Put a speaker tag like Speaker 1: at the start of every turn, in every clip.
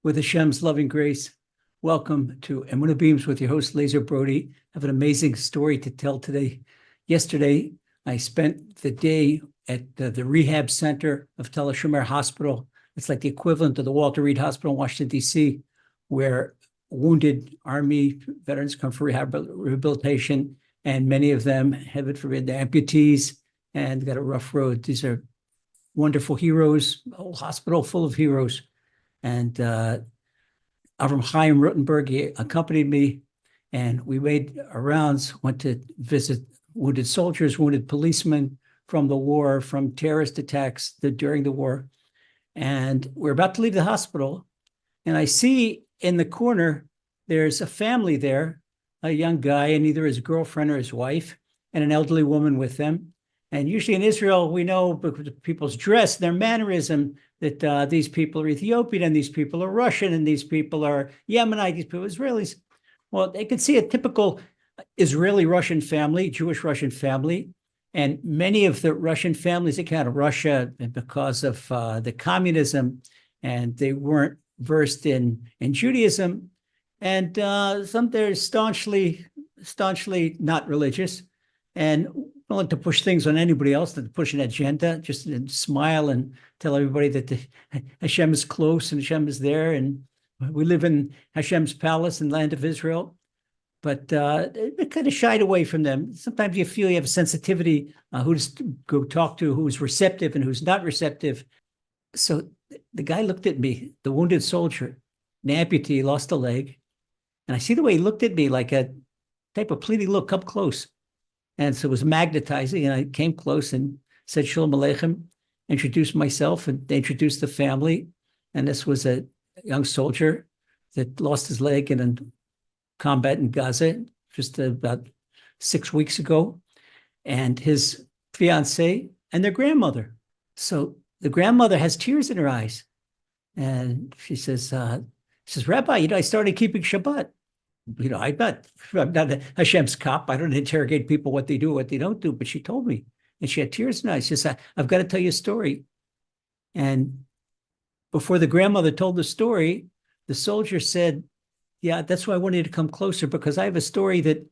Speaker 1: With Hashem's loving grace, welcome to Emunah Beams with your host, Laser Brody. I have an amazing story to tell today. Yesterday, I spent the day at the Rehab Center of Tel Hashomer Hospital. It's like the equivalent of the Walter Reed Hospital in Washington, D.C., where wounded Army veterans come for rehabilitation, and many of them, heaven forbid, they're amputees and got a rough road. These are wonderful heroes, a whole hospital full of heroes. And Avram Chaim Rotenberg, he accompanied me, and we made our rounds, went to visit wounded soldiers, wounded policemen from the war, from terrorist attacks during the war. And we're about to leave the hospital, and I see in the corner, there's a family there, a young guy and either his girlfriend or his wife, and an elderly woman with them. And usually in Israel, we know because of people's dress, their mannerism, that these people are Ethiopian and these people are Russian and these people are Yemenite, these people are Israelis. Well, they could see a typical Israeli-Russian family, Jewish-Russian family. And many of the Russian families, they came out of Russia because of the communism, and they weren't versed in Judaism. And some they're staunchly not religious and willing to push things on anybody else, to push an agenda, just to smile and tell everybody that Hashem is close and Hashem is there. And we live in Hashem's palace and land of Israel. But they kind of shied away from them. Sometimes you feel you have a sensitivity, who to go talk to, who's receptive and who's not receptive. So the guy looked at me, the wounded soldier, an amputee, lost a leg. And I see the way he looked at me, like a type of pleading look, come close. And so it was magnetizing, and I came close and said, Shalom Aleichem, introduced myself, and they introduced the family. And this was a young soldier that lost his leg in a combat in Gaza just about 6 weeks ago, and his fiancée and their grandmother. So the grandmother has tears in her eyes. And she says, Rabbi, I started keeping Shabbat. I'm not Hashem's cop. I don't interrogate people what they do, what they don't do. But she told me, and she had tears in her eyes. She says, I've got to tell you a story. And before the grandmother told the story, the soldier said, yeah, that's why I wanted you to come closer, because I have a story that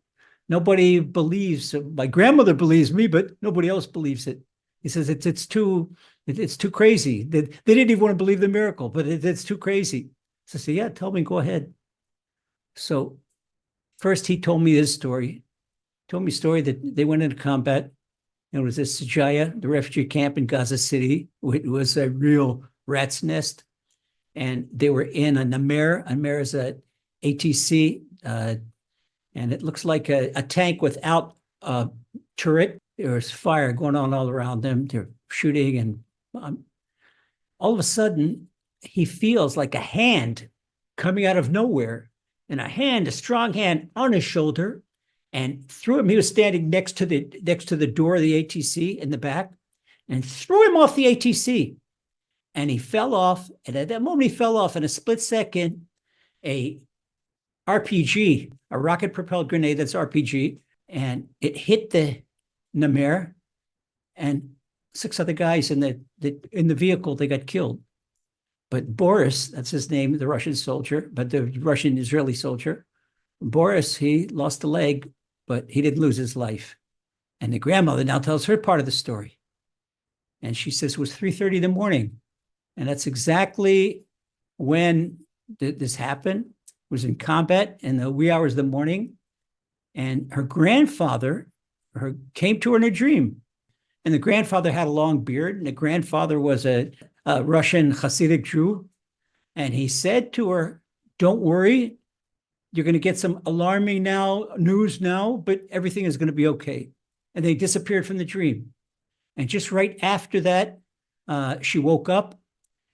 Speaker 1: nobody believes. My grandmother believes me, but nobody else believes it. He says, it's too crazy. They didn't even want to believe the miracle, but it's too crazy. So I said, yeah, tell me, go ahead. So first he told me his story. Told me a story that they went into combat. It was at Zaidie, the refugee camp in Gaza City. It was a real rat's nest. And they were in a Namer. A Namer is a ATC, and it looks like a tank without a turret. There's fire going on all around them. They're shooting, and all of a sudden, he feels like a hand coming out of nowhere, and a strong hand on his shoulder, and threw him. He was standing next to the door of the ATC in the back, and threw him off the ATC, and he fell off. And at that moment, he fell off in a split second. A RPG, a rocket-propelled grenade that's RPG, and it hit the Namer, and 6 other guys in the vehicle, they got killed. But Boris, that's his name, the Russian soldier, but the Russian-Israeli soldier, Boris, he lost a leg, but he didn't lose his life. And the grandmother now tells her part of the story. And she says it was 3:30 in the morning. And that's exactly when this happened. Was in combat in the wee hours of the morning, and her grandfather came to her in a dream. And the grandfather had a long beard, and the grandfather was a Russian Hasidic Jew. And he said to her, don't worry, you're going to get some alarming news now, but everything is going to be okay. And they disappeared from the dream. And just right after that, she woke up,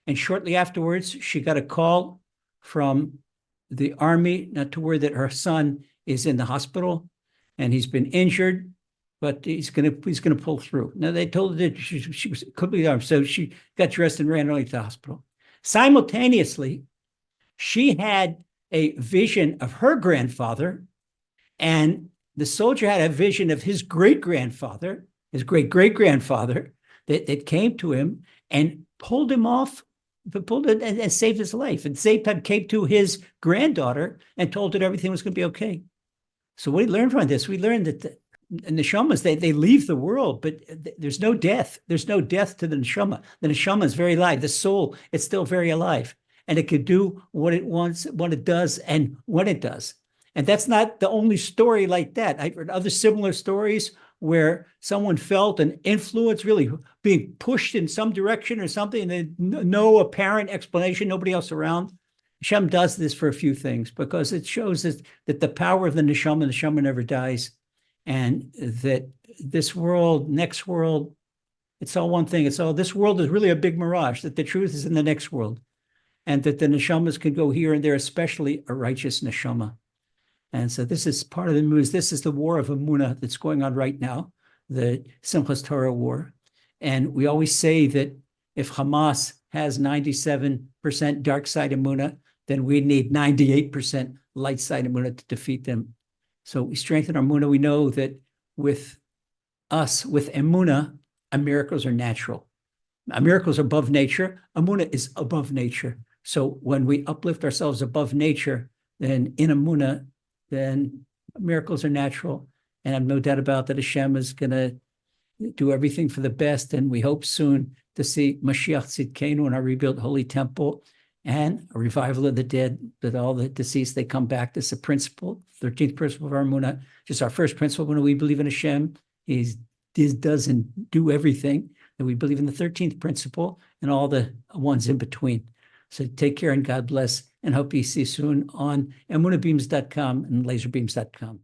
Speaker 1: and shortly afterwards, she got a call from the army, not to worry that her son is in the hospital and he's been injured, but he's gonna pull through. Now they told her that she was completely armed, so she got dressed and ran early to the hospital. Simultaneously, she had a vision of her grandfather, and the soldier had a vision of his great-grandfather, his great-great-grandfather, that came to him and pulled him off pulled it and saved his life. And Zaidie came to his granddaughter and told her everything was going to be okay. So what we learned from this, we learned that the neshamas, they leave the world, but there's no death. There's no death to the neshama. The neshama is very alive. The soul, it's still very alive. And it can do what it wants, what it does, and when it does. And that's not the only story like that. I've heard other similar stories where someone felt an influence really being pushed in some direction or something, and no apparent explanation, nobody else around. Hashem does this for a few things because it shows us that the power of the neshama never dies, and that this world, next world, it's all one thing. It's all, this world is really a big mirage, that the truth is in the next world, and that the neshamas can go here and there, especially a righteous neshama. And so this is part of the news. This is the war of Emunah that's going on right now, the Simchas Torah war. And we always say that if Hamas has 97% dark side Emunah, then we need 98% light side Emunah to defeat them. So we strengthen our Emunah. We know that with us, with Emunah, miracles are natural. Miracles are above nature. Emunah is above nature. So when we uplift ourselves above nature, then in Emunah, then miracles are natural. And I have no doubt about that Hashem is going to do everything for the best. And we hope soon to see Mashiach Tzidkenu in our rebuilt Holy Temple and a revival of the dead, that all the deceased, they come back. This is a principle, 13th principle of our Emunah, just our first principle when we believe in Hashem. He doesn't do everything. And we believe in the 13th principle and all the ones in between. So take care and God bless, and hope you see you soon on emunahbeams.com and laserbeams.com.